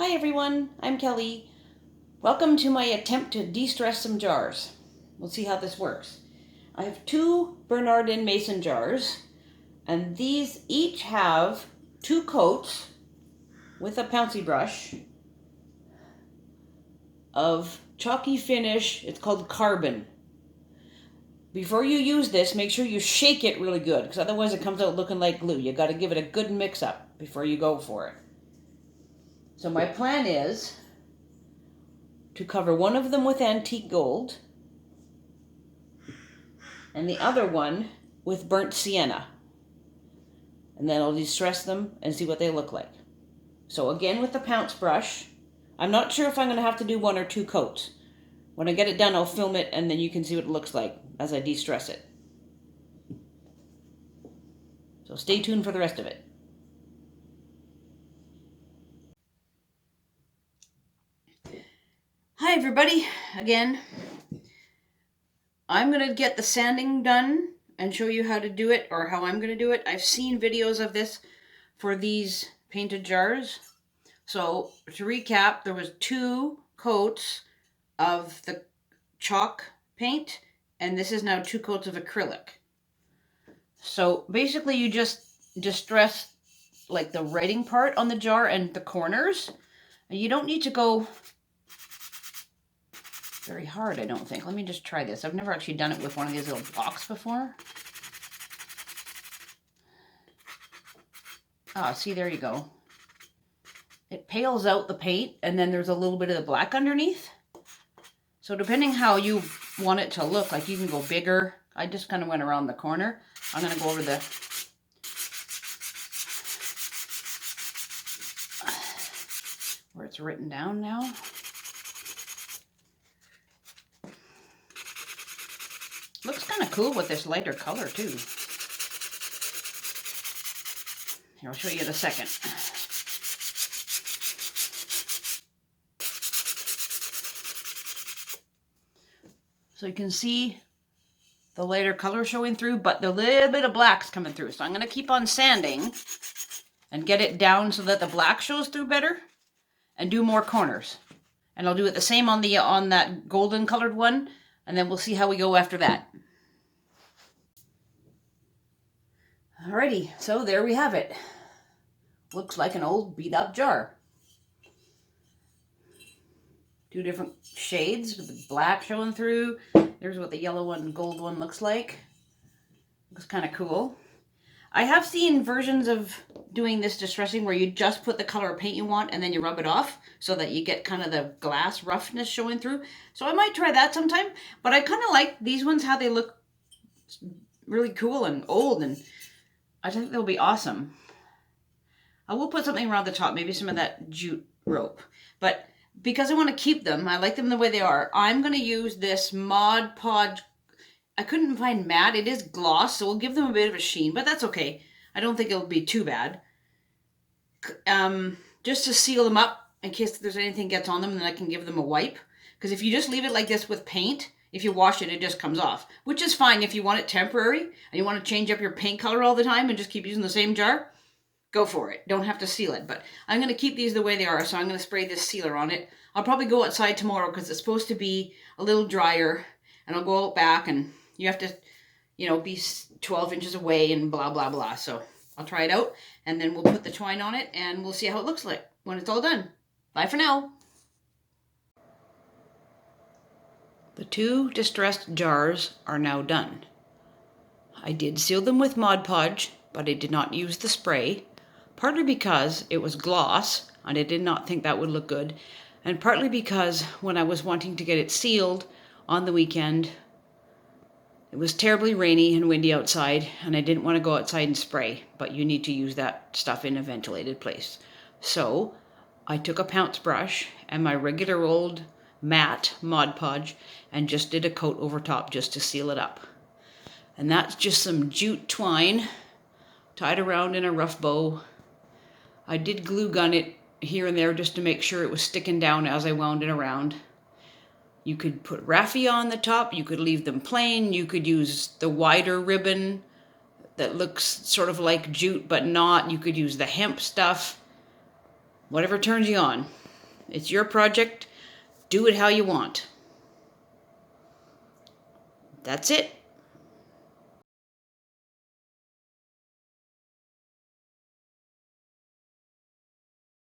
Hi everyone, I'm Kelly. Welcome to my attempt to de-stress some jars. We'll see how this works. I have two Bernardin mason jars, and these each have two coats with a pouncy brush of chalky finish. It's called carbon. Before you use this, make sure you shake it really good, because otherwise it comes out looking like glue. You got to give it a good mix up before you go for it. So my plan is to cover one of them with antique gold and the other one with burnt sienna. And then I'll de-stress them and see what they look like. So again with the pounce brush, I'm not sure if I'm going to have to do one or two coats. When I get it done, I'll film it and then you can see what it looks like as I de-stress it. So stay tuned for the rest of it. Hi everybody, again. I'm going to get the sanding done and show you how to do it, or how I'm going to do it. I've seen videos of this for these painted jars. So to recap, there was two coats of the chalk paint, and this is now two coats of acrylic. So basically you just distress like the writing part on the jar and the corners. And you don't need to go very hard, I don't think. Let me just try this. I've never actually done it with one of these little blocks before. Ah, see, there you go. It pales out the paint, and then there's a little bit of the black underneath. So depending how you want it to look, like you can go bigger. I just kind of went around the corner. I'm going to go over the where it's written down now. Looks kind of cool with this lighter color too. Here, I'll show you in a second. So you can see the lighter color showing through, but the little bit of black's coming through. So I'm going to keep on sanding and get it down so that the black shows through better and do more corners. And I'll do it the same on that golden colored one, and then we'll see how we go after that. Alrighty, so there we have it. Looks like an old beat up jar. Two different shades with the black showing through. There's what the yellow and gold one looks like. Looks kind of cool. I have seen versions of doing this distressing where you just put the color of paint you want and then you rub it off so that you get kind of the glass roughness showing through. So I might try that sometime, but I kind of like these ones, how they look really cool and old, and I think they'll be awesome. I will put something around the top, maybe some of that jute rope, but because I want to keep them, I like them the way they are, I'm going to use this Mod Podge. I couldn't find matte. It is gloss, so we'll give them a bit of a sheen, but that's okay. I don't think it'll be too bad. Just to seal them up in case there's anything gets on them, then I can give them a wipe. Because if you just leave it like this with paint, if you wash it, it just comes off, which is fine if you want it temporary and you want to change up your paint color all the time and just keep using the same jar. Go for it. Don't have to seal it, but I'm going to keep these the way they are, so I'm going to spray this sealer on it. I'll probably go outside tomorrow because it's supposed to be a little drier, and I'll go out back, and you have to, be 12 inches away and blah, blah, blah. So I'll try it out, and then we'll put the twine on it, and we'll see how it looks like when it's all done. Bye for now. The two distressed jars are now done. I did seal them with Mod Podge, but I did not use the spray, partly because it was gloss, and I did not think that would look good, and partly because when I was wanting to get it sealed on the weekend, it was terribly rainy and windy outside, and I didn't want to go outside and spray, but you need to use that stuff in a ventilated place. So I took a pounce brush and my regular old matte Mod Podge and just did a coat over top just to seal it up. And that's just some jute twine tied around in a rough bow. I did glue gun it here and there just to make sure it was sticking down as I wound it around. You could put raffia on the top, you could leave them plain, you could use the wider ribbon that looks sort of like jute but not, you could use the hemp stuff, whatever turns you on. It's your project. Do it how you want. That's it.